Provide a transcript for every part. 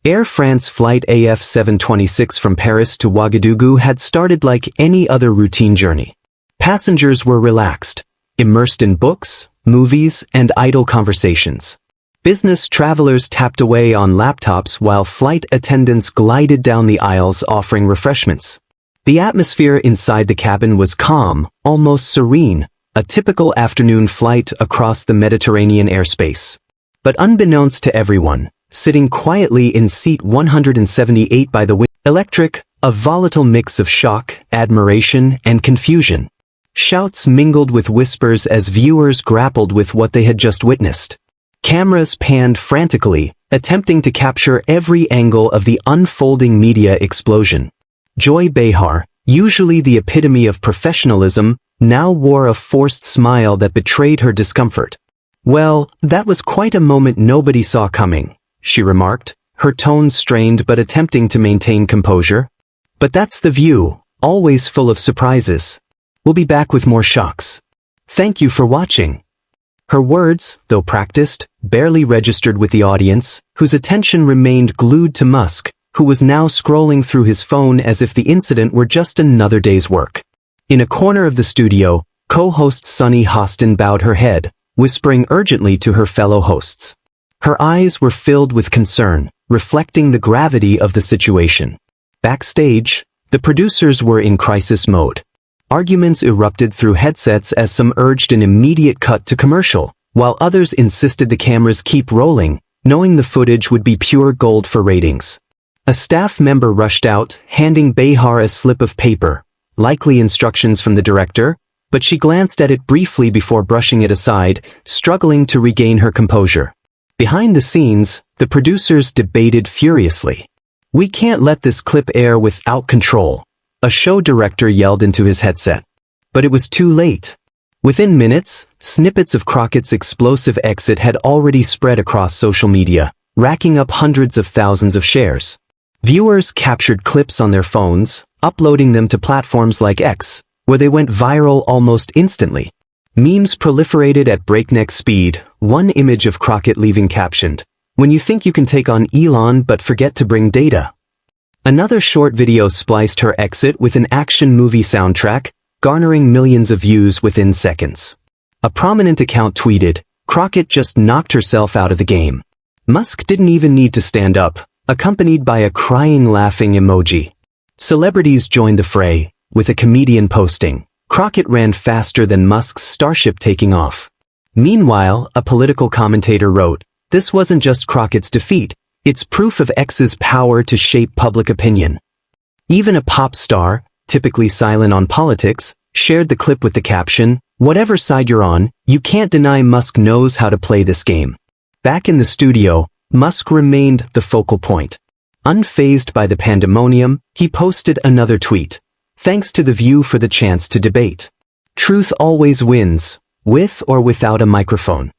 Air France flight AF 726 from Paris to Ouagadougou had started like any other routine journey. Passengers were relaxed, immersed in books, movies, and idle conversations. Business travelers tapped away on laptops while flight attendants glided down the aisles offering refreshments. The atmosphere inside the cabin was calm, almost serene, a typical afternoon flight across the Mediterranean airspace. But unbeknownst to everyone, sitting quietly in seat 178 by the window, electric, a volatile mix of shock, admiration, and confusion. Shouts mingled with whispers as viewers grappled with what they had just witnessed. Cameras panned frantically, attempting to capture every angle of the unfolding media explosion. Joy Behar, usually the epitome of professionalism, now wore a forced smile that betrayed her discomfort. "Well, that was quite a moment nobody saw coming," she remarked, her tone strained but attempting to maintain composure. "But that's the view, always full of surprises. We'll be back with more shocks. Thank you for watching." Her words, though practiced, barely registered with the audience, whose attention remained glued to Musk, who was now scrolling through his phone as if the incident were just another day's work. In a corner of the studio, co-host Sunny Hostin bowed her head, whispering urgently to her fellow hosts. Her eyes were filled with concern, reflecting the gravity of the situation. Backstage, the producers were in crisis mode. Arguments erupted through headsets as some urged an immediate cut to commercial, while others insisted the cameras keep rolling, knowing the footage would be pure gold for ratings. A staff member rushed out, handing Behar a slip of paper, likely instructions from the director, but she glanced at it briefly before brushing it aside, struggling to regain her composure. Behind the scenes, the producers debated furiously. "We can't let this clip air without control," a show director yelled into his headset. But it was too late. Within minutes, snippets of Crockett's explosive exit had already spread across social media, racking up hundreds of thousands of shares. Viewers captured clips on their phones, uploading them to platforms like X, where they went viral almost instantly. Memes proliferated at breakneck speed, one image of Crockett leaving captioned, "When you think you can take on Elon but forget to bring data." Another short video spliced her exit with an action movie soundtrack, garnering millions of views within seconds. A prominent account tweeted, "Crockett just knocked herself out of the game." Musk didn't even need to stand up, accompanied by a crying laughing emoji. Celebrities joined the fray, with a comedian posting, "Crockett ran faster than Musk's Starship taking off." Meanwhile, a political commentator wrote, "This wasn't just Crockett's defeat, it's proof of X's power to shape public opinion." Even a pop star, typically silent on politics, shared the clip with the caption, "Whatever side you're on, you can't deny Musk knows how to play this game." Back in the studio, Musk remained the focal point. Unfazed by the pandemonium, he posted another tweet. "Thanks to The View for the chance to debate. Truth always wins, with or without a microphone."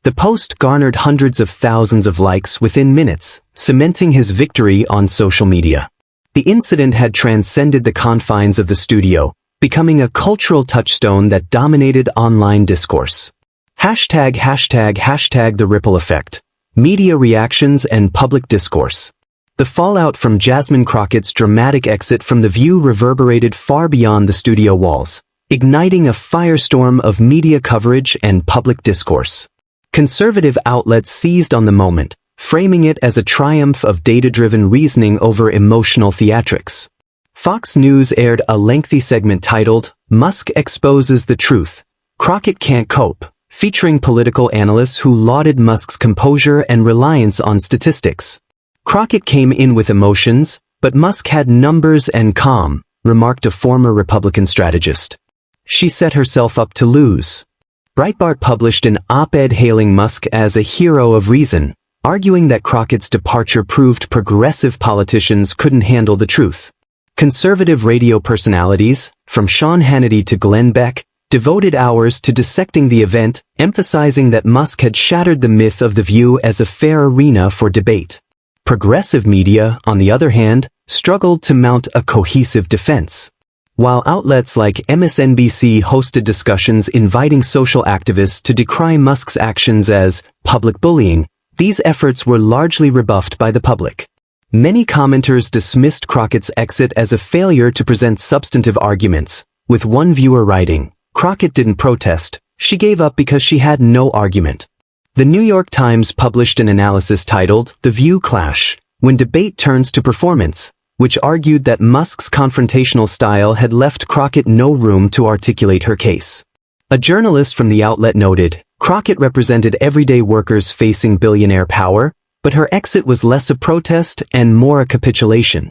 The post garnered hundreds of thousands of likes within minutes, cementing his victory on social media. The incident had transcended the confines of the studio, becoming a cultural touchstone that dominated online discourse. ##### the ripple effect. Media reactions and public discourse. The fallout from Jasmine Crockett's dramatic exit from The View reverberated far beyond the studio walls, igniting a firestorm of media coverage and public discourse. Conservative outlets seized on the moment, framing it as a triumph of data-driven reasoning over emotional theatrics. Fox News aired a lengthy segment titled, "Musk Exposes the Truth. Crockett Can't Cope," featuring political analysts who lauded Musk's composure and reliance on statistics. "Crockett came in with emotions, but Musk had numbers and calm," remarked a former Republican strategist. "She set herself up to lose." Breitbart published an op-ed hailing Musk as a hero of reason, arguing that Crockett's departure proved progressive politicians couldn't handle the truth. Conservative radio personalities, from Sean Hannity to Glenn Beck, devoted hours to dissecting the event, emphasizing that Musk had shattered the myth of The View as a fair arena for debate. Progressive media, on the other hand, struggled to mount a cohesive defense. While outlets like MSNBC hosted discussions inviting social activists to decry Musk's actions as public bullying, these efforts were largely rebuffed by the public. Many commenters dismissed Crockett's exit as a failure to present substantive arguments, with one viewer writing, "Crockett didn't protest, she gave up because she had no argument." The New York Times published an analysis titled "The View Clash: When Debate Turns to Performance," which argued that Musk's confrontational style had left Crockett no room to articulate her case. A journalist from the outlet noted, "Crockett represented everyday workers facing billionaire power, but her exit was less a protest and more a capitulation."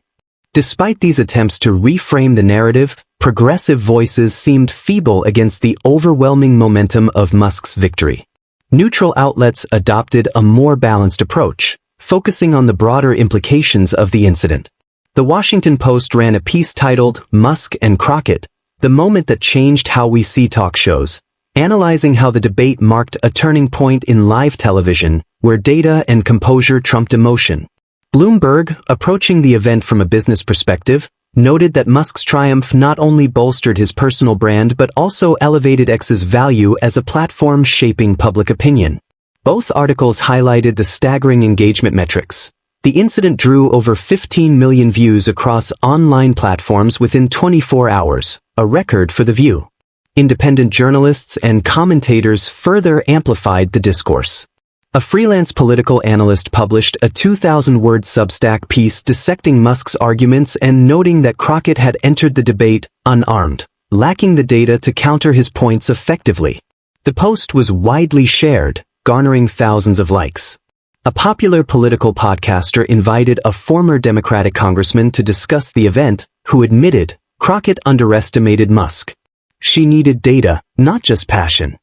Despite these attempts to reframe the narrative, progressive voices seemed feeble against the overwhelming momentum of Musk's victory. Neutral outlets adopted a more balanced approach, focusing on the broader implications of the incident. The Washington Post ran a piece titled "Musk and Crockett: The Moment That Changed How We See Talk Shows," analyzing how the debate marked a turning point in live television, where data and composure trumped emotion. Bloomberg, approaching the event from a business perspective, noted that Musk's triumph not only bolstered his personal brand but also elevated X's value as a platform shaping public opinion. Both articles highlighted the staggering engagement metrics. The incident drew over 15 million views across online platforms within 24 hours, a record for The View. Independent journalists and commentators further amplified the discourse. A freelance political analyst published a 2,000-word Substack piece dissecting Musk's arguments and noting that Crockett had entered the debate unarmed, lacking the data to counter his points effectively. The post was widely shared, garnering thousands of likes. A popular political podcaster invited a former Democratic congressman to discuss the event, who admitted Crockett underestimated Musk. She needed data, not just passion.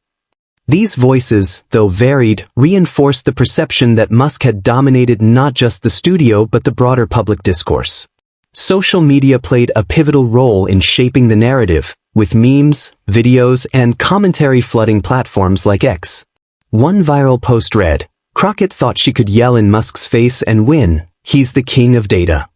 These voices, though varied, reinforced the perception that Musk had dominated not just the studio but the broader public discourse. Social media played a pivotal role in shaping the narrative, with memes, videos, and commentary flooding platforms like X. One viral post read, "Crockett thought she could yell in Musk's face and win, he's the king of data."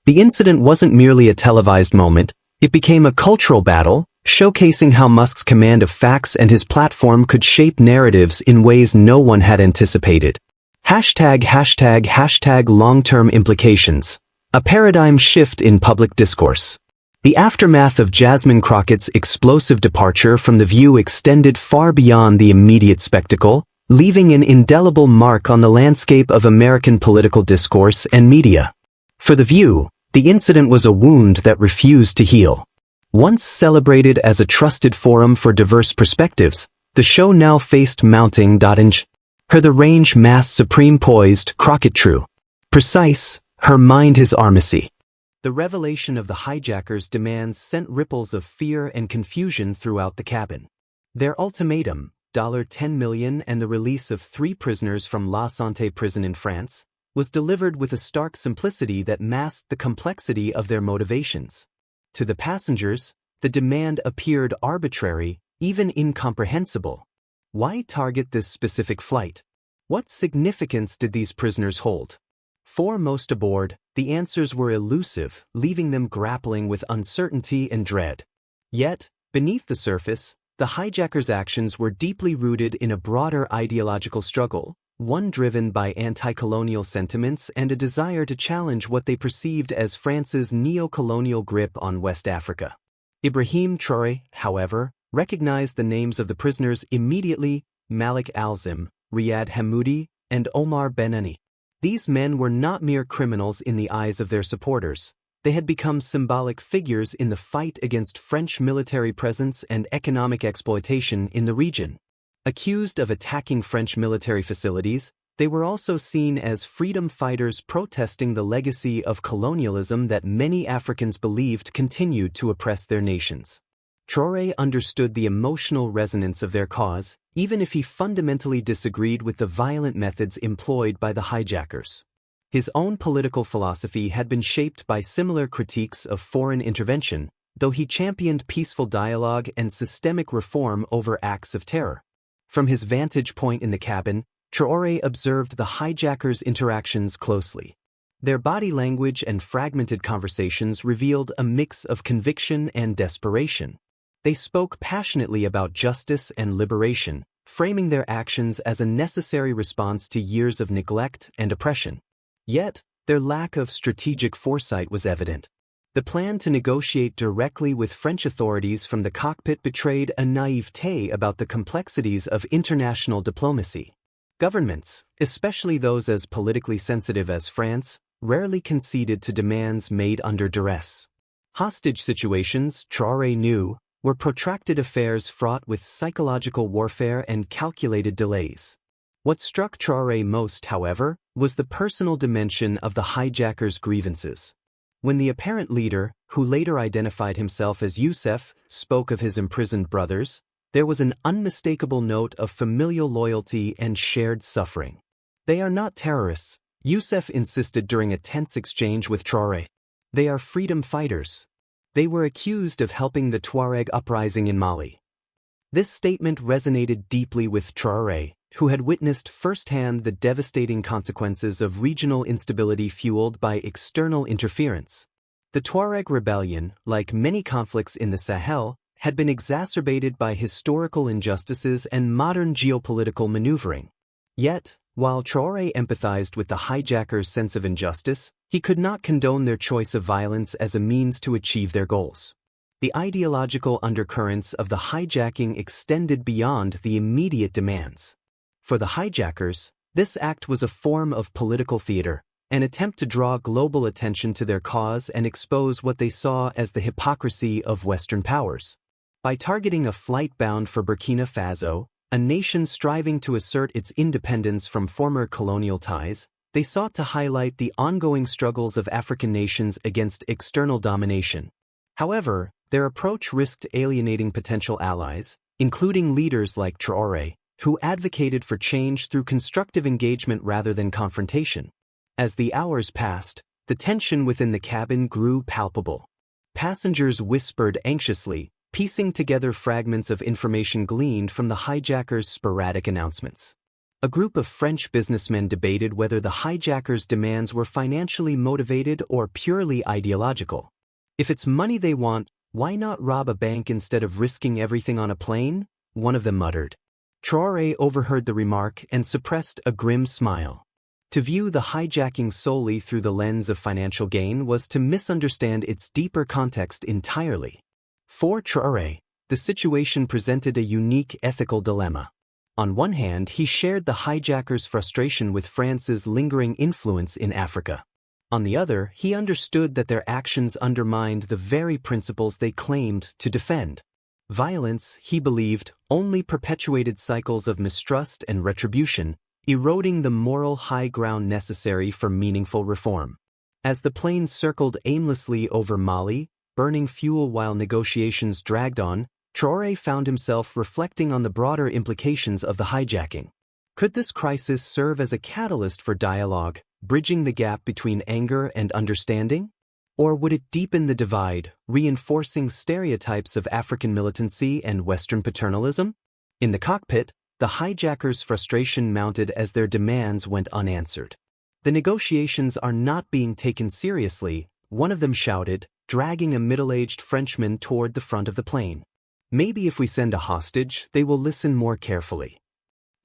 The incident wasn't merely a televised moment, it became a cultural battle, showcasing how Musk's command of facts and his platform could shape narratives in ways no one had anticipated. #### long-term implications. A paradigm shift in public discourse. The aftermath of Jasmine Crockett's explosive departure from The View extended far beyond the immediate spectacle, leaving an indelible mark on the landscape of American political discourse and media. For The View, the incident was a wound that refused to heal. Once celebrated as a trusted forum for diverse perspectives, the show now faced mounting challenge. Her the range mass supreme poised, Crockett true. Precise, her mind his armacy. The revelation of the hijackers' demands sent ripples of fear and confusion throughout the cabin. Their ultimatum, $10 million and the release of 3 prisoners from La Santé prison in France, was delivered with a stark simplicity that masked the complexity of their motivations. To the passengers, the demand appeared arbitrary, even incomprehensible. Why target this specific flight? What significance did these prisoners hold? For most aboard, the answers were elusive, leaving them grappling with uncertainty and dread. Yet, beneath the surface, the hijackers' actions were deeply rooted in a broader ideological struggle, one driven by anti-colonial sentiments and a desire to challenge what they perceived as France's neo-colonial grip on West Africa. Ibrahim Traoré, however, recognized the names of the prisoners immediately: Malik Alzim, Riyad Hamoudi, and Omar Ben-Ani. These men were not mere criminals in the eyes of their supporters. They had become symbolic figures in the fight against French military presence and economic exploitation in the region. Accused of attacking French military facilities, they were also seen as freedom fighters protesting the legacy of colonialism that many Africans believed continued to oppress their nations. Traoré understood the emotional resonance of their cause, even if he fundamentally disagreed with the violent methods employed by the hijackers. His own political philosophy had been shaped by similar critiques of foreign intervention, though he championed peaceful dialogue and systemic reform over acts of terror. From his vantage point in the cabin, Traoré observed the hijackers' interactions closely. Their body language and fragmented conversations revealed a mix of conviction and desperation. They spoke passionately about justice and liberation, framing their actions as a necessary response to years of neglect and oppression. Yet, Their lack of strategic foresight was evident. The plan to negotiate directly with French authorities from the cockpit betrayed a naivete about the complexities of international diplomacy. Governments, especially those as politically sensitive as France, rarely conceded to demands made under duress. Hostage situations, Traoré knew, were protracted affairs fraught with psychological warfare and calculated delays. What struck Traoré most, however, was the personal dimension of the hijackers' grievances. When the apparent leader, who later identified himself as Youssef, spoke of his imprisoned brothers, there was an unmistakable note of familial loyalty and shared suffering. "They are not terrorists," Youssef insisted during a tense exchange with Traoré. "They are freedom fighters." They were accused of helping the Tuareg uprising in Mali. This statement resonated deeply with Traoré, who had witnessed firsthand the devastating consequences of regional instability fueled by external interference. The Tuareg rebellion, like many conflicts in the Sahel, had been exacerbated by historical injustices and modern geopolitical maneuvering. Yet, while Traoré empathized with the hijackers' sense of injustice, he could not condone their choice of violence as a means to achieve their goals. The ideological undercurrents of the hijacking extended beyond the immediate demands. For the hijackers, this act was a form of political theater, an attempt to draw global attention to their cause and expose what they saw as the hypocrisy of Western powers. By targeting a flight bound for Burkina Faso, a nation striving to assert its independence from former colonial ties, they sought to highlight the ongoing struggles of African nations against external domination. However, their approach risked alienating potential allies, including leaders like Traoré, who advocated for change through constructive engagement rather than confrontation. As the hours passed, the tension within the cabin grew palpable. Passengers whispered anxiously, piecing together fragments of information gleaned from the hijackers' sporadic announcements. A group of French businessmen debated whether the hijackers' demands were financially motivated or purely ideological. "If it's money they want, why not rob a bank instead of risking everything on a plane?" one of them muttered. Traoré overheard the remark and suppressed a grim smile. To view the hijacking solely through the lens of financial gain was to misunderstand its deeper context entirely. For Traoré, the situation presented a unique ethical dilemma. On one hand, he shared the hijackers' frustration with France's lingering influence in Africa. On the other, he understood that their actions undermined the very principles they claimed to defend. Violence, he believed, only perpetuated cycles of mistrust and retribution, eroding the moral high ground necessary for meaningful reform. As the plane circled aimlessly over Mali, burning fuel while negotiations dragged on, Traoré found himself reflecting on the broader implications of the hijacking. Could this crisis serve as a catalyst for dialogue, bridging the gap between anger and understanding? Or would it deepen the divide, reinforcing stereotypes of African militancy and Western paternalism? In the cockpit, the hijackers' frustration mounted as their demands went unanswered. "The negotiations are not being taken seriously," one of them shouted, dragging a middle-aged Frenchman toward the front of the plane. "Maybe if we send a hostage, they will listen more carefully."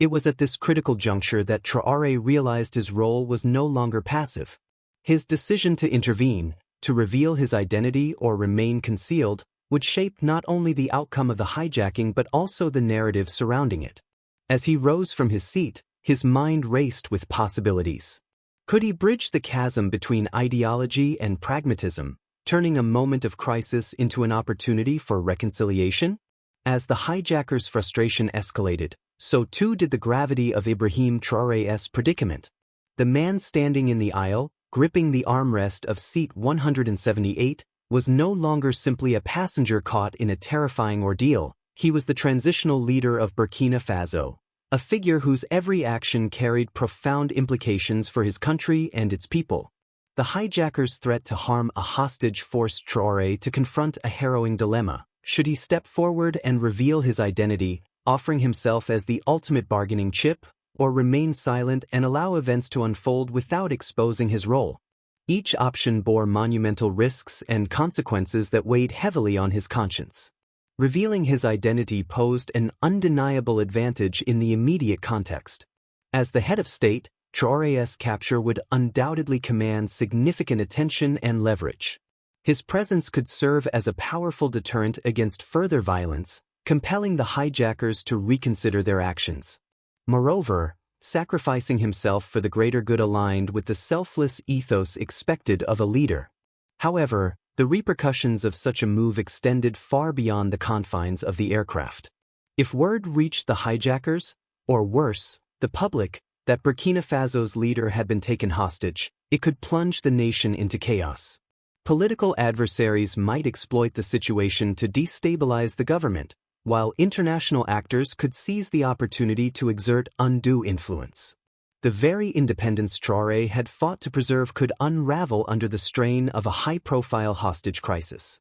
It was at this critical juncture that Traoré realized his role was no longer passive. His decision to intervene, to reveal his identity or remain concealed, would shape not only the outcome of the hijacking but also the narrative surrounding it. As he rose from his seat, his mind raced with possibilities. Could he bridge the chasm between ideology and pragmatism, turning a moment of crisis into an opportunity for reconciliation? As the hijackers' frustration escalated, so too did the gravity of Ibrahim Traoré's predicament. The man standing in the aisle, gripping the armrest of seat 178, was no longer simply a passenger caught in a terrifying ordeal. He was the transitional leader of Burkina Faso, a figure whose every action carried profound implications for his country and its people. The hijackers' threat to harm a hostage forced Traoré to confront a harrowing dilemma. Should he step forward and reveal his identity, offering himself as the ultimate bargaining chip, or remain silent and allow events to unfold without exposing his role? Each option bore monumental risks and consequences that weighed heavily on his conscience. Revealing his identity posed an undeniable advantage in the immediate context. As the head of state, Traoré's capture would undoubtedly command significant attention and leverage. His presence could serve as a powerful deterrent against further violence, compelling the hijackers to reconsider their actions. Moreover, sacrificing himself for the greater good aligned with the selfless ethos expected of a leader. However, the repercussions of such a move extended far beyond the confines of the aircraft. If word reached the hijackers, or worse, the public, that Burkina Faso's leader had been taken hostage, it could plunge the nation into chaos. Political adversaries might exploit the situation to destabilize the government, while international actors could seize the opportunity to exert undue influence. The very independence Traoré had fought to preserve could unravel under the strain of a high-profile hostage crisis.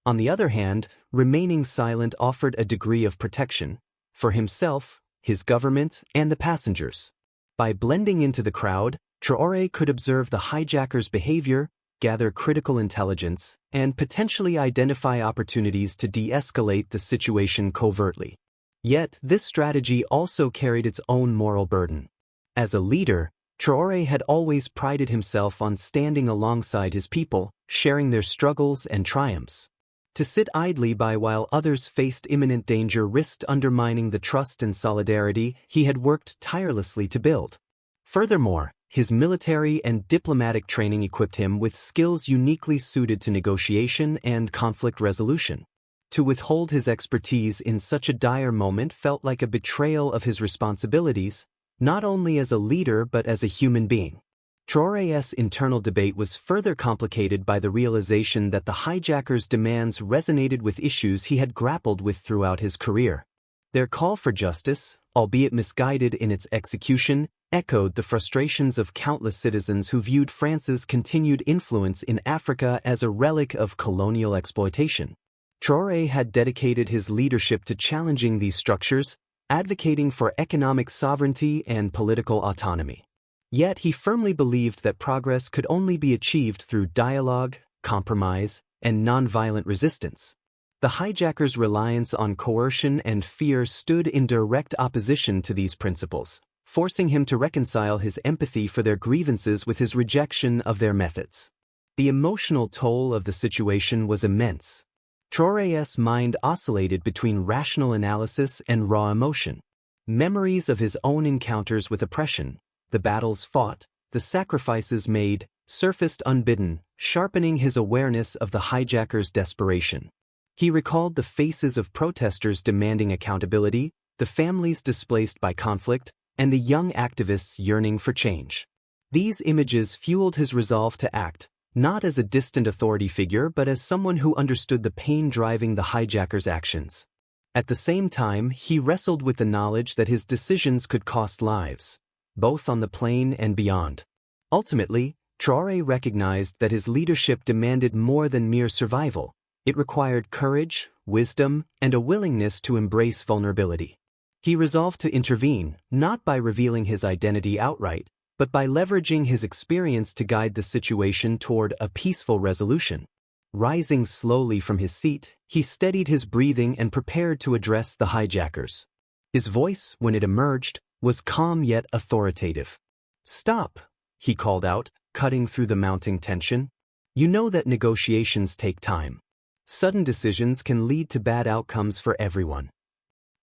On the other hand, remaining silent offered a degree of protection for himself, his government, and the passengers. By blending into the crowd, Traoré could observe the hijackers' behavior, gather critical intelligence, and potentially identify opportunities to de-escalate the situation covertly. Yet, this strategy also carried its own moral burden. As a leader, Traoré had always prided himself on standing alongside his people, sharing their struggles and triumphs. To sit idly by while others faced imminent danger risked undermining the trust and solidarity he had worked tirelessly to build. Furthermore, his military and diplomatic training equipped him with skills uniquely suited to negotiation and conflict resolution. To withhold his expertise in such a dire moment felt like a betrayal of his responsibilities, not only as a leader but as a human being. Traoré's internal debate was further complicated by the realization that the hijackers' demands resonated with issues he had grappled with throughout his career. Their call for justice, albeit misguided in its execution, echoed the frustrations of countless citizens who viewed France's continued influence in Africa as a relic of colonial exploitation. Traoré had dedicated his leadership to challenging these structures, advocating for economic sovereignty and political autonomy. Yet he firmly believed that progress could only be achieved through dialogue, compromise, and nonviolent resistance. The hijackers' reliance on coercion and fear stood in direct opposition to these principles, forcing him to reconcile his empathy for their grievances with his rejection of their methods. The emotional toll of the situation was immense. Traoré's mind oscillated between rational analysis and raw emotion. Memories of his own encounters with oppression, the battles fought, the sacrifices made, surfaced unbidden, sharpening his awareness of the hijackers' desperation. He recalled the faces of protesters demanding accountability, the families displaced by conflict, and the young activists yearning for change. These images fueled his resolve to act, not as a distant authority figure but as someone who understood the pain driving the hijackers' actions. At the same time, he wrestled with the knowledge that his decisions could cost lives, both on the plane and beyond. Ultimately, Traoré recognized that his leadership demanded more than mere survival. It required courage, wisdom, and a willingness to embrace vulnerability. He resolved to intervene, not by revealing his identity outright, but by leveraging his experience to guide the situation toward a peaceful resolution. Rising slowly from his seat, he steadied his breathing and prepared to address the hijackers. His voice, when it emerged, was calm yet authoritative. "Stop," he called out, cutting through the mounting tension. "You know that negotiations take time. Sudden decisions can lead to bad outcomes for everyone."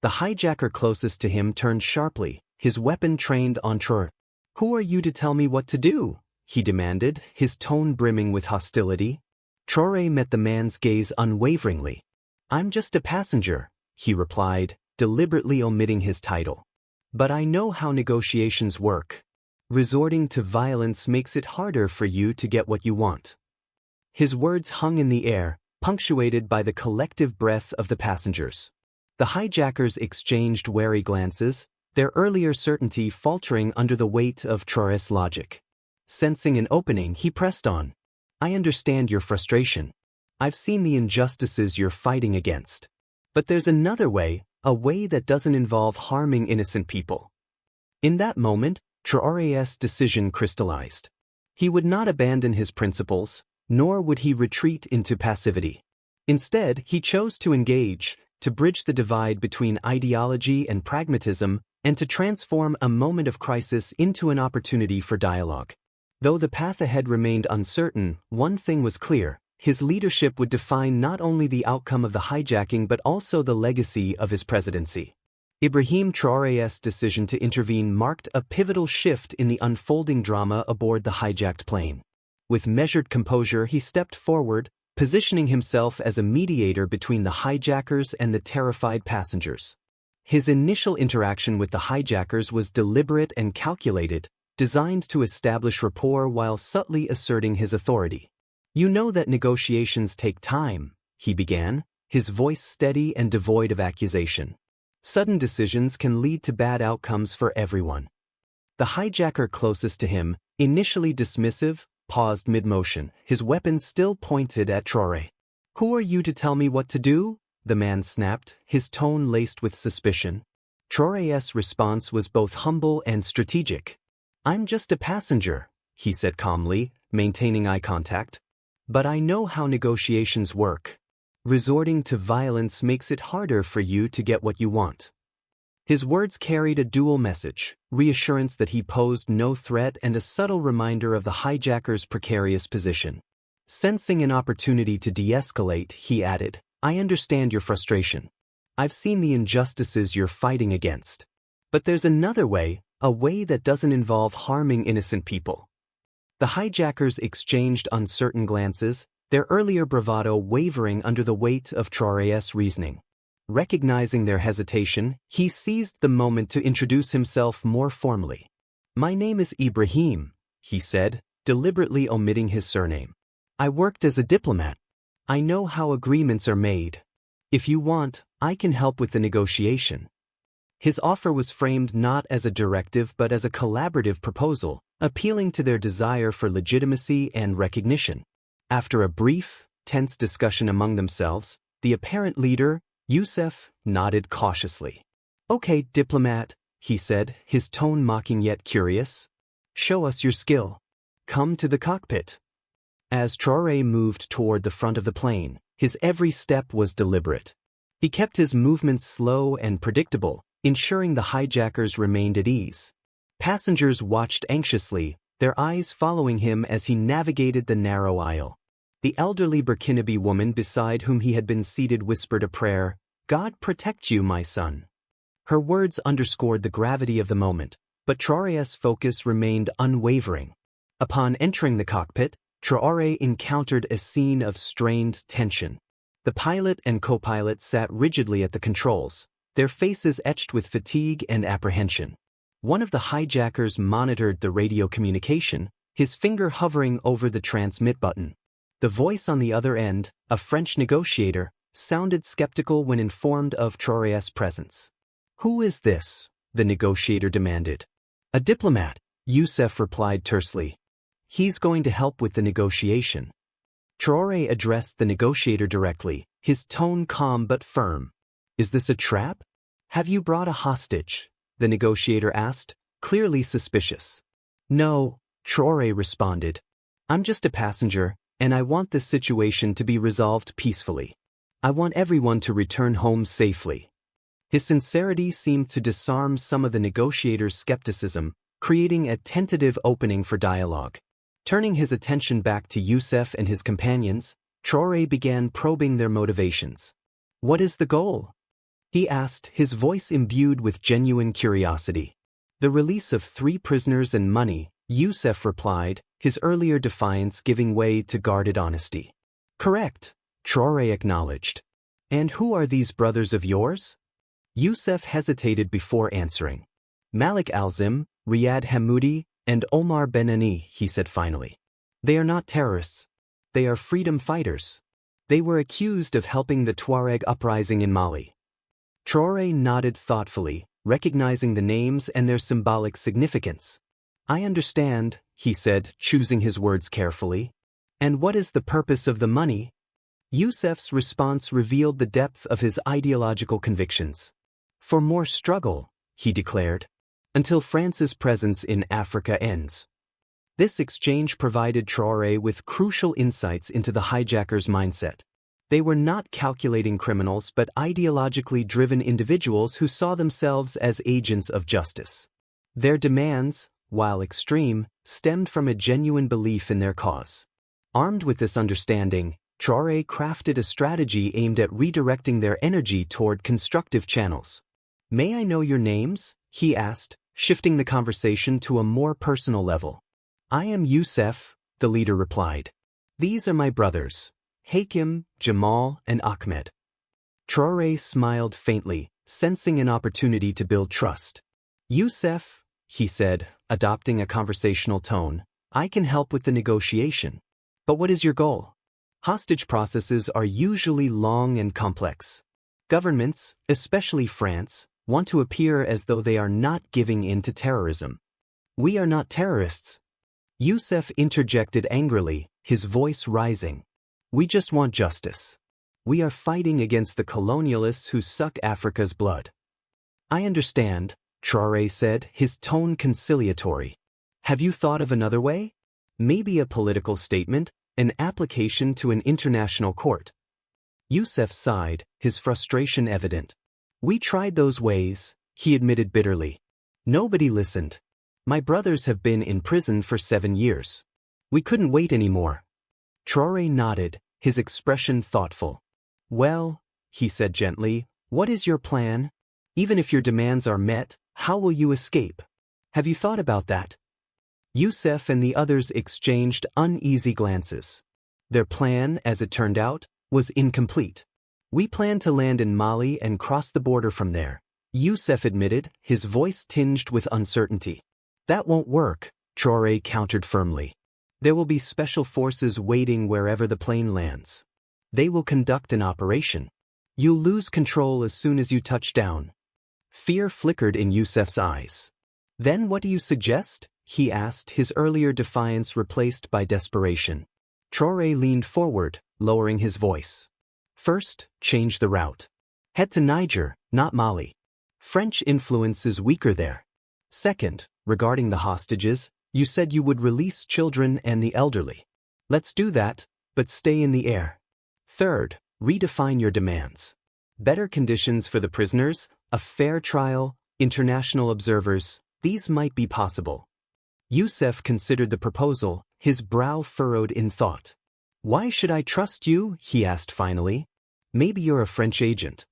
The hijacker closest to him turned sharply, his weapon trained on Traoré. "Who are you to tell me what to do?" he demanded, his tone brimming with hostility. Traoré met the man's gaze unwaveringly. "I'm just a passenger," he replied, deliberately omitting his title. "But I know how negotiations work. Resorting to violence makes it harder for you to get what you want." His words hung in the air, punctuated by the collective breath of the passengers. The hijackers exchanged wary glances, their earlier certainty faltering under the weight of Traoré's logic. Sensing an opening, he pressed on. "I understand your frustration. I've seen the injustices you're fighting against. But there's another way, a way that doesn't involve harming innocent people." In that moment, Traoré's decision crystallized. He would not abandon his principles, nor would he retreat into passivity. Instead, he chose to engage, to bridge the divide between ideology and pragmatism, and to transform a moment of crisis into an opportunity for dialogue. Though the path ahead remained uncertain, one thing was clear: his leadership would define not only the outcome of the hijacking but also the legacy of his presidency. Ibrahim Traoré's decision to intervene marked a pivotal shift in the unfolding drama aboard the hijacked plane. With measured composure, he stepped forward, positioning himself as a mediator between the hijackers and the terrified passengers. His initial interaction with the hijackers was deliberate and calculated, designed to establish rapport while subtly asserting his authority. "You know that negotiations take time," he began, his voice steady and devoid of accusation. "Sudden decisions can lead to bad outcomes for everyone." The hijacker closest to him, initially dismissive, paused mid-motion, his weapon still pointed at Traoré. "Who are you to tell me what to do?" the man snapped, his tone laced with suspicion. Traoré's response was both humble and strategic. "I'm just a passenger," he said calmly, maintaining eye contact. "But I know how negotiations work. Resorting to violence makes it harder for you to get what you want." His words carried a dual message: reassurance that he posed no threat and a subtle reminder of the hijacker's precarious position. Sensing an opportunity to de-escalate, he added, "I understand your frustration. I've seen the injustices you're fighting against. But there's another way, a way that doesn't involve harming innocent people." The hijackers exchanged uncertain glances, their earlier bravado wavering under the weight of Traoré's reasoning. Recognizing their hesitation, he seized the moment to introduce himself more formally. "My name is Ibrahim," he said, deliberately omitting his surname. "I worked as a diplomat. I know how agreements are made. If you want, I can help with the negotiation." His offer was framed not as a directive but as a collaborative proposal, appealing to their desire for legitimacy and recognition. After a brief, tense discussion among themselves, the apparent leader, Youssef, nodded cautiously. "Okay, diplomat," he said, his tone mocking yet curious. "Show us your skill. Come to the cockpit." As Traoré moved toward the front of the plane, his every step was deliberate. He kept his movements slow and predictable, ensuring the hijackers remained at ease. Passengers watched anxiously, their eyes following him as he navigated the narrow aisle. The elderly Burkinabe woman beside whom he had been seated whispered a prayer, "God protect you, my son." Her words underscored the gravity of the moment, but Traoré's focus remained unwavering. Upon entering the cockpit, Traoré encountered a scene of strained tension. The pilot and co-pilot sat rigidly at the controls, their faces etched with fatigue and apprehension. One of the hijackers monitored the radio communication, his finger hovering over the transmit button. The voice on the other end, a French negotiator, sounded skeptical when informed of Traoré's presence. "Who is this?" the negotiator demanded. "A diplomat," Youssef replied tersely. "He's going to help with the negotiation." Traoré addressed the negotiator directly, his tone calm but firm. "Is this a trap? Have you brought a hostage?" the negotiator asked, clearly suspicious. "No," Traoré responded. "I'm just a passenger, and I want this situation to be resolved peacefully. I want everyone to return home safely." His sincerity seemed to disarm some of the negotiator's skepticism, creating a tentative opening for dialogue. Turning his attention back to Youssef and his companions, Traoré began probing their motivations. "What is the goal?" he asked, his voice imbued with genuine curiosity. "The release of 3 prisoners and money," Youssef replied, his earlier defiance giving way to guarded honesty. "Correct," Traoré acknowledged. "And who are these brothers of yours?" Youssef hesitated before answering. "Malik Alzim, Riyad Hamoudi, and Omar Benani," he said finally. "They are not terrorists. They are freedom fighters. They were accused of helping the Tuareg uprising in Mali." Traoré nodded thoughtfully, recognizing the names and their symbolic significance. "I understand," he said, choosing his words carefully. "And what is the purpose of the money?" Youssef's response revealed the depth of his ideological convictions. "For more struggle," he declared, "until France's presence in Africa ends." This exchange provided Traoré with crucial insights into the hijacker's mindset. They were not calculating criminals but ideologically driven individuals who saw themselves as agents of justice. Their demands, while extreme, stemmed from a genuine belief in their cause. Armed with this understanding, Traoré crafted a strategy aimed at redirecting their energy toward constructive channels. "May I know your names?" he asked, shifting the conversation to a more personal level. "I am Youssef," the leader replied. "These are my brothers, Hakim, Jamal, and Ahmed." Traoré smiled faintly, sensing an opportunity to build trust. "Youssef," he said, adopting a conversational tone, "I can help with the negotiation. But what is your goal?" Hostage processes are usually long and complex. Governments, especially France, want to appear as though they are not giving in to terrorism. "We are not terrorists," Youssef interjected angrily, his voice rising. "We just want justice. We are fighting against the colonialists who suck Africa's blood." "I understand," Traoré said, his tone conciliatory. "Have you thought of another way? Maybe a political statement, an application to an international court?" Youssef sighed, his frustration evident. "We tried those ways," he admitted bitterly. "Nobody listened. My brothers have been in prison for 7 years. We couldn't wait anymore." Traoré nodded, his expression thoughtful. "Well," he said gently, "what is your plan? Even if your demands are met, how will you escape? Have you thought about that?" Youssef and the others exchanged uneasy glances. Their plan, as it turned out, was incomplete. "We plan to land in Mali and cross the border from there," Youssef admitted, his voice tinged with uncertainty. "That won't work," Traoré countered firmly. "There will be special forces waiting wherever the plane lands. They will conduct an operation. You'll lose control as soon as you touch down." Fear flickered in Youssef's eyes. "Then what do you suggest?" he asked, his earlier defiance replaced by desperation. Traoré leaned forward, lowering his voice. "First, change the route. Head to Niger, not Mali. French influence is weaker there. Second, regarding the hostages, you said you would release children and the elderly. Let's do that, but stay in the air. Third, redefine your demands. Better conditions for the prisoners, a fair trial, international observers, these might be possible." Youssef considered the proposal, his brow furrowed in thought. "Why should I trust you?" he asked finally. "Maybe you're a French agent."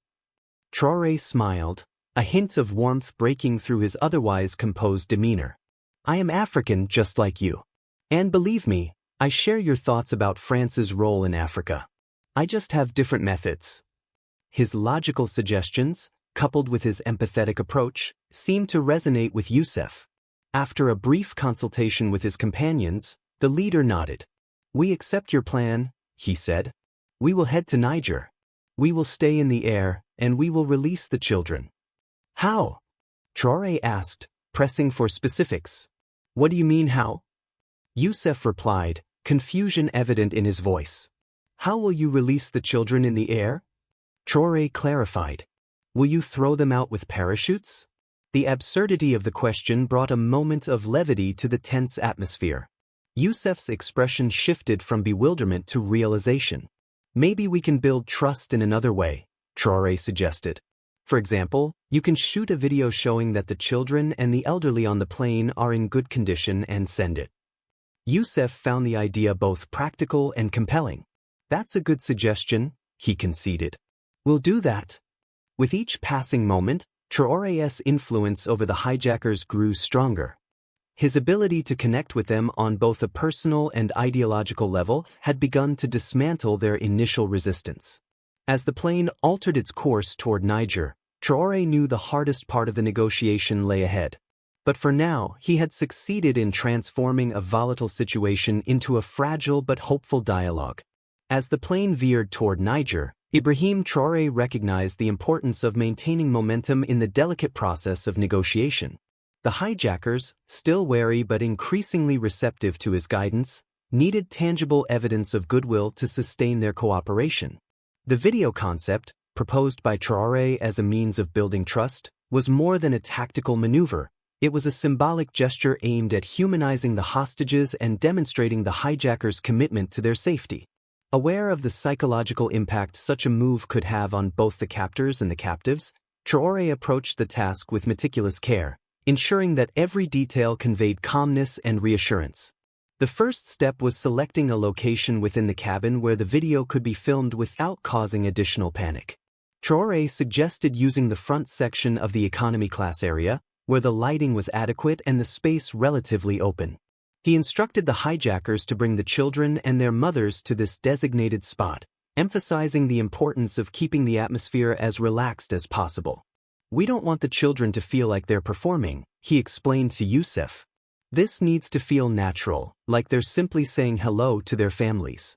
Traoré smiled, a hint of warmth breaking through his otherwise composed demeanor. "I am African just like you. And believe me, I share your thoughts about France's role in Africa. I just have different methods." His logical suggestions, coupled with his empathetic approach, seemed to resonate with Youssef. After a brief consultation with his companions, the leader nodded. "We accept your plan," he said. "We will head to Niger. We will stay in the air, and we will release the children." "How?" Traoré asked, pressing for specifics. "What do you mean how?" Youssef replied, confusion evident in his voice. "How will you release the children in the air?" Traoré clarified. "Will you throw them out with parachutes?" The absurdity of the question brought a moment of levity to the tense atmosphere. Youssef's expression shifted from bewilderment to realization. "Maybe we can build trust in another way," Traoré suggested. "For example, you can shoot a video showing that the children and the elderly on the plane are in good condition and send it." Youssef found the idea both practical and compelling. "That's a good suggestion," he conceded. "We'll do that." With each passing moment, Traoré's influence over the hijackers grew stronger. His ability to connect with them on both a personal and ideological level had begun to dismantle their initial resistance. As the plane altered its course toward Niger, Traoré knew the hardest part of the negotiation lay ahead. But for now, he had succeeded in transforming a volatile situation into a fragile but hopeful dialogue. As the plane veered toward Niger, Ibrahim Traoré recognized the importance of maintaining momentum in the delicate process of negotiation. The hijackers, still wary but increasingly receptive to his guidance, needed tangible evidence of goodwill to sustain their cooperation. The video concept, proposed by Traoré as a means of building trust, was more than a tactical maneuver. It was a symbolic gesture aimed at humanizing the hostages and demonstrating the hijackers' commitment to their safety. Aware of the psychological impact such a move could have on both the captors and the captives, Traoré approached the task with meticulous care, ensuring that every detail conveyed calmness and reassurance. The first step was selecting a location within the cabin where the video could be filmed without causing additional panic. Traoré suggested using the front section of the economy class area, where the lighting was adequate and the space relatively open. He instructed the hijackers to bring the children and their mothers to this designated spot, emphasizing the importance of keeping the atmosphere as relaxed as possible. "We don't want the children to feel like they're performing," he explained to Youssef. "This needs to feel natural, like they're simply saying hello to their families."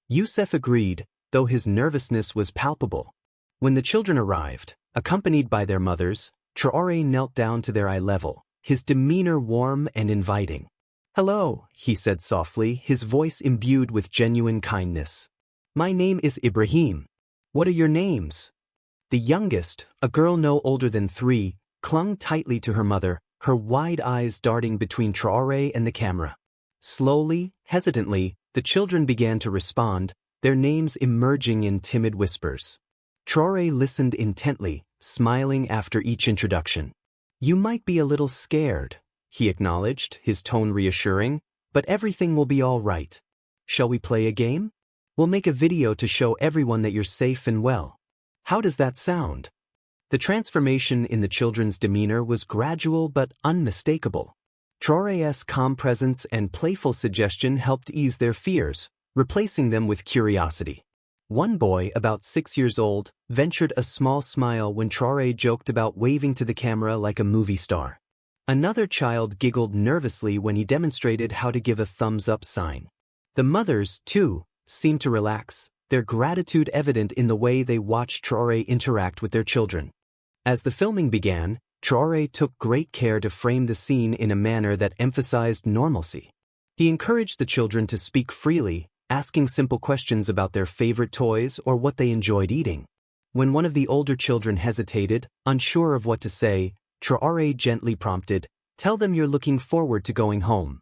Youssef agreed, though his nervousness was palpable. When the children arrived, accompanied by their mothers, Traoré knelt down to their eye level, his demeanor warm and inviting. "Hello," he said softly, his voice imbued with genuine kindness. "My name is Ibrahim. What are your names?" The youngest, a girl no older than 3, clung tightly to her mother, her wide eyes darting between Traoré and the camera. Slowly, hesitantly, the children began to respond, their names emerging in timid whispers. Traoré listened intently, smiling after each introduction. "You might be a little scared," he acknowledged, his tone reassuring, "but everything will be all right. Shall we play a game? We'll make a video to show everyone that you're safe and well. How does that sound?" The transformation in the children's demeanor was gradual but unmistakable. Traoré's calm presence and playful suggestion helped ease their fears, replacing them with curiosity. One boy, about 6 years old, ventured a small smile when Traoré joked about waving to the camera like a movie star. Another child giggled nervously when he demonstrated how to give a thumbs-up sign. The mothers, too, seemed to relax, their gratitude evident in the way they watched Traoré interact with their children. As the filming began, Traoré took great care to frame the scene in a manner that emphasized normalcy. He encouraged the children to speak freely, asking simple questions about their favorite toys or what they enjoyed eating. When one of the older children hesitated, unsure of what to say, Traoré gently prompted, "Tell them you're looking forward to going home."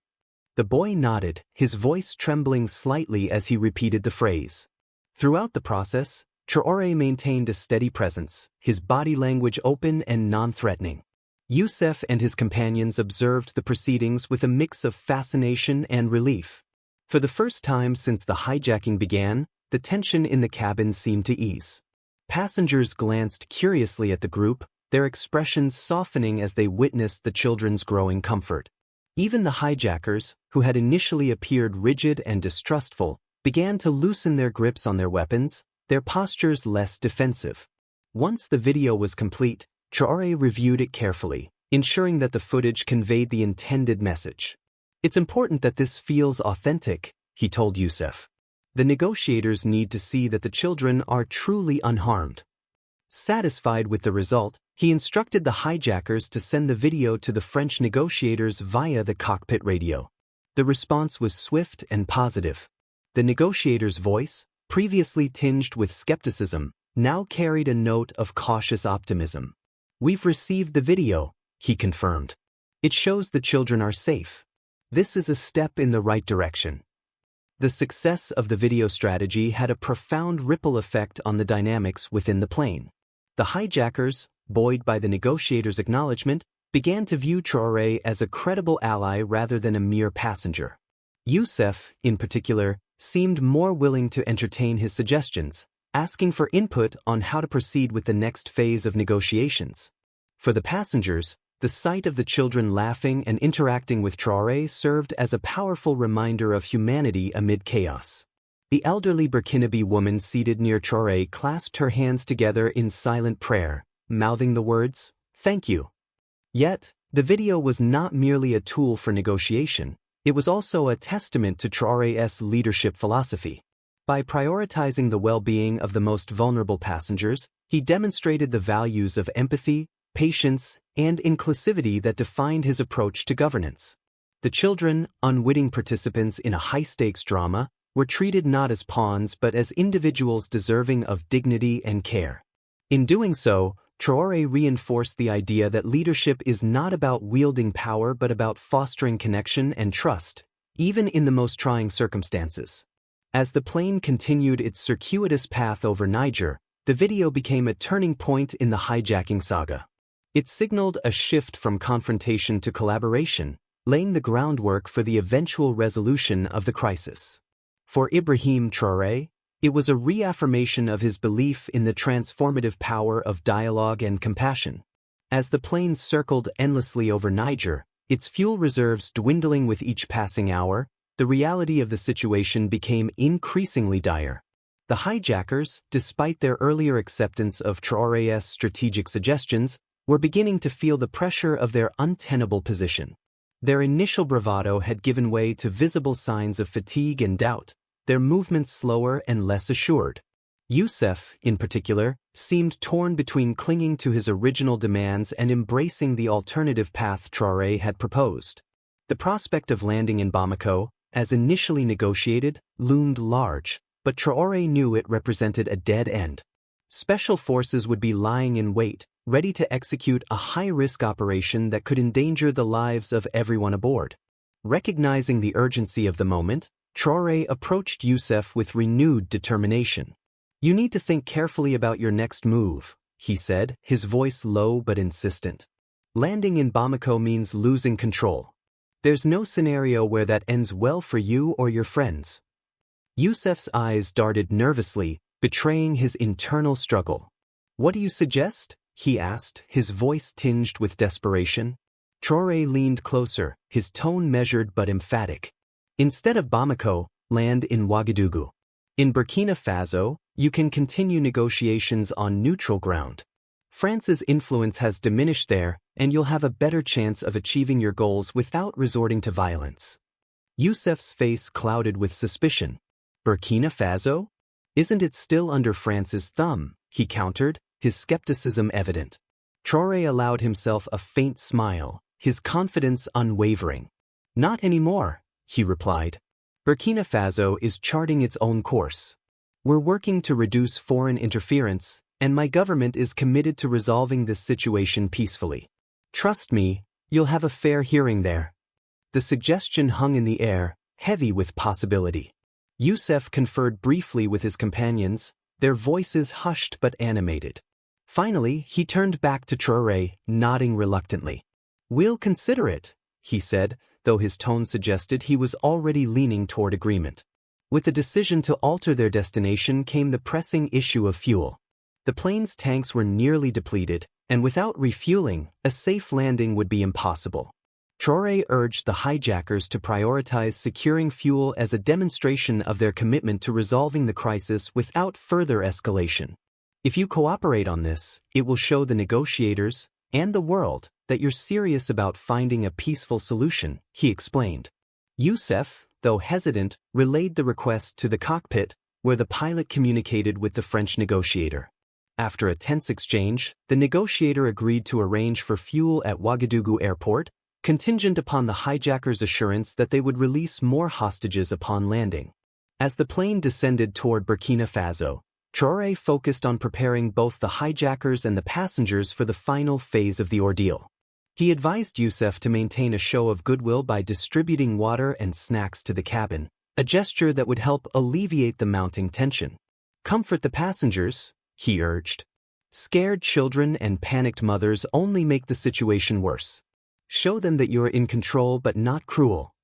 The boy nodded, his voice trembling slightly as he repeated the phrase. Throughout the process, Traoré maintained a steady presence, his body language open and non-threatening. Youssef and his companions observed the proceedings with a mix of fascination and relief. For the first time since the hijacking began, the tension in the cabin seemed to ease. Passengers glanced curiously at the group, their expressions softening as they witnessed the children's growing comfort. Even the hijackers, who had initially appeared rigid and distrustful, began to loosen their grips on their weapons, their postures less defensive. Once the video was complete, Traoré reviewed it carefully, ensuring that the footage conveyed the intended message. "It's important that this feels authentic," he told Youssef. "The negotiators need to see that the children are truly unharmed." Satisfied with the result, he instructed the hijackers to send the video to the French negotiators via the cockpit radio. The response was swift and positive. The negotiator's voice, previously tinged with skepticism, now carried a note of cautious optimism. "We've received the video," he confirmed. "It shows the children are safe. This is a step in the right direction." The success of the video strategy had a profound ripple effect on the dynamics within the plane. The hijackers, buoyed by the negotiators' acknowledgement, began to view Traoré as a credible ally rather than a mere passenger. Youssef, in particular, seemed more willing to entertain his suggestions, asking for input on how to proceed with the next phase of negotiations. For the passengers, the sight of the children laughing and interacting with Traoré served as a powerful reminder of humanity amid chaos. The elderly Burkinabe woman seated near Traoré clasped her hands together in silent prayer, mouthing the words, "Thank you." Yet, the video was not merely a tool for negotiation, it was also a testament to Traoré's leadership philosophy. By prioritizing the well-being of the most vulnerable passengers, he demonstrated the values of empathy, patience, and inclusivity that defined his approach to governance. The children, unwitting participants in a high-stakes drama, were treated not as pawns but as individuals deserving of dignity and care. In doing so, Traoré reinforced the idea that leadership is not about wielding power but about fostering connection and trust, even in the most trying circumstances. As the plane continued its circuitous path over Niger, the video became a turning point in the hijacking saga. It signaled a shift from confrontation to collaboration, laying the groundwork for the eventual resolution of the crisis. For Ibrahim Traoré, it was a reaffirmation of his belief in the transformative power of dialogue and compassion. As the plane circled endlessly over Niger, its fuel reserves dwindling with each passing hour, the reality of the situation became increasingly dire. The hijackers, despite their earlier acceptance of Traoré's strategic suggestions, were beginning to feel the pressure of their untenable position. Their initial bravado had given way to visible signs of fatigue and doubt, their movements slower and less assured. Youssef, in particular, seemed torn between clinging to his original demands and embracing the alternative path Traoré had proposed. The prospect of landing in Bamako, as initially negotiated, loomed large, but Traoré knew it represented a dead end. Special forces would be lying in wait, ready to execute a high-risk operation that could endanger the lives of everyone aboard. Recognizing the urgency of the moment, Traoré approached Youssef with renewed determination. "You need to think carefully about your next move," he said, his voice low but insistent. "Landing in Bamako means losing control. There's no scenario where that ends well for you or your friends." Youssef's eyes darted nervously, betraying his internal struggle. "What do you suggest?" he asked, his voice tinged with desperation. Traoré leaned closer, his tone measured but emphatic. "Instead of Bamako, land in Ouagadougou. In Burkina Faso, you can continue negotiations on neutral ground. France's influence has diminished there, and you'll have a better chance of achieving your goals without resorting to violence." Youssef's face clouded with suspicion. "Burkina Faso? Isn't it still under France's thumb?" he countered, his skepticism evident. Traoré allowed himself a faint smile, his confidence unwavering. "Not anymore," he replied. "Burkina Faso is charting its own course. We're working to reduce foreign interference, and my government is committed to resolving this situation peacefully. Trust me, you'll have a fair hearing there." The suggestion hung in the air, heavy with possibility. Youssef conferred briefly with his companions, their voices hushed but animated. Finally, he turned back to Traoré, nodding reluctantly. "We'll consider it," he said, though his tone suggested he was already leaning toward agreement. With the decision to alter their destination came the pressing issue of fuel. The plane's tanks were nearly depleted, and without refueling, a safe landing would be impossible. Traoré urged the hijackers to prioritize securing fuel as a demonstration of their commitment to resolving the crisis without further escalation. "If you cooperate on this, it will show the negotiators, and the world, that you're serious about finding a peaceful solution," he explained. Youssef, though hesitant, relayed the request to the cockpit, where the pilot communicated with the French negotiator. After a tense exchange, the negotiator agreed to arrange for fuel at Ouagadougou Airport, contingent upon the hijackers' assurance that they would release more hostages upon landing. As the plane descended toward Burkina Faso, Traoré focused on preparing both the hijackers and the passengers for the final phase of the ordeal. He advised Youssef to maintain a show of goodwill by distributing water and snacks to the cabin, a gesture that would help alleviate the mounting tension. "Comfort the passengers," he urged. "Scared children and panicked mothers only make the situation worse. Show them that you're in control but not cruel."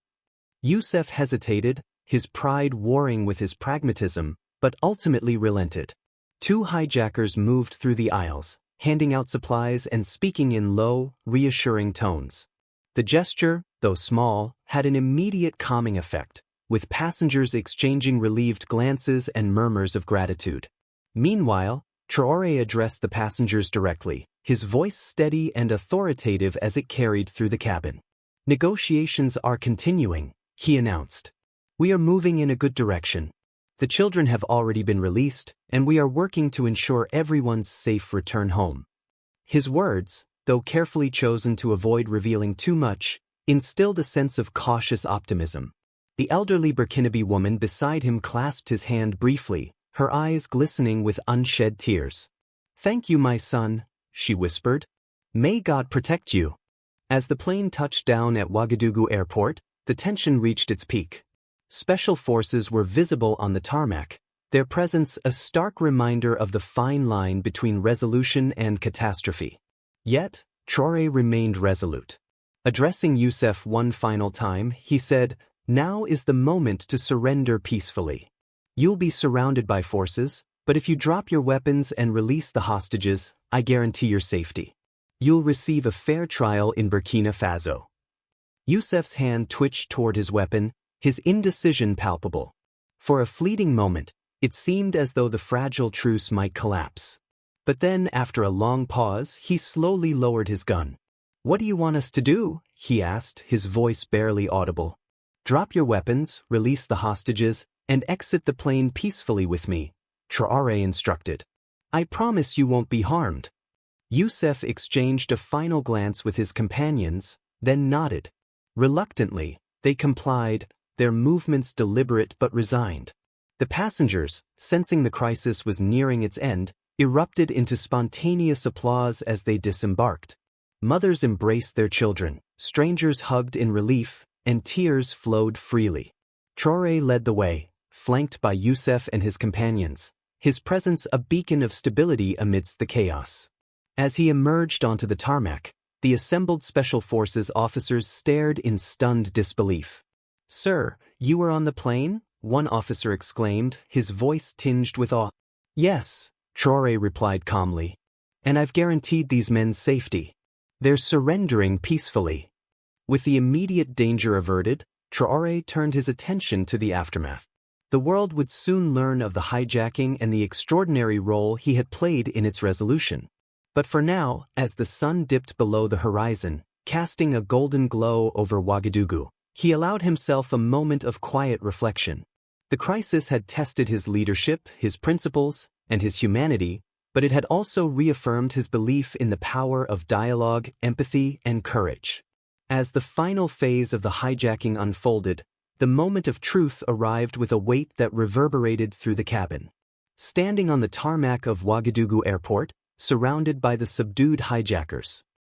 Youssef hesitated, his pride warring with his pragmatism, but ultimately relented. Two hijackers moved through the aisles, handing out supplies and speaking in low, reassuring tones. The gesture, though small, had an immediate calming effect, with passengers exchanging relieved glances and murmurs of gratitude. Meanwhile, Traoré addressed the passengers directly, his voice steady and authoritative as it carried through the cabin. "Negotiations are continuing," he announced. "We are moving in a good direction. The children have already been released, and we are working to ensure everyone's safe return home." His words, though carefully chosen to avoid revealing too much, instilled a sense of cautious optimism. The elderly Burkinabe woman beside him clasped his hand briefly, her eyes glistening with unshed tears. "Thank you, my son," she whispered. "May God protect you." As the plane touched down at Ouagadougou Airport, the tension reached its peak. Special forces were visible on the tarmac, their presence a stark reminder of the fine line between resolution and catastrophe. Yet, Traoré remained resolute. Addressing Youssef one final time, he said, "Now is the moment to surrender peacefully. You'll be surrounded by forces, but if you drop your weapons and release the hostages, I guarantee your safety. You'll receive a fair trial in Burkina Faso." Youssef's hand twitched toward his weapon, his indecision palpable. For a fleeting moment, it seemed as though the fragile truce might collapse. But then, after a long pause, he slowly lowered his gun. "What do you want us to do?" he asked, his voice barely audible. "Drop your weapons, release the hostages, and exit the plane peacefully with me," Traoré instructed. "I promise you won't be harmed." Youssef exchanged a final glance with his companions, then nodded. Reluctantly, they complied, their movements deliberate but resigned. The passengers, sensing the crisis was nearing its end, erupted into spontaneous applause as they disembarked. Mothers embraced their children, strangers hugged in relief, and tears flowed freely. Traoré led the way, flanked by Youssef and his companions, his presence a beacon of stability amidst the chaos. As he emerged onto the tarmac, the assembled Special Forces officers stared in stunned disbelief. "Sir, you were on the plane?" one officer exclaimed, his voice tinged with awe. "Yes," Traoré replied calmly. "And I've guaranteed these men's safety. They're surrendering peacefully." With the immediate danger averted, Traoré turned his attention to the aftermath. The world would soon learn of the hijacking and the extraordinary role he had played in its resolution. But for now, as the sun dipped below the horizon, casting a golden glow over Ouagadougou, he allowed himself a moment of quiet reflection. The crisis had tested his leadership, his principles, and his humanity, but it had also reaffirmed his belief in the power of dialogue, empathy, and courage. As the final phase of the hijacking unfolded, the moment of truth arrived with a weight that reverberated through the cabin. Standing on the tarmac of Ouagadougou Airport, surrounded by the subdued hijackers,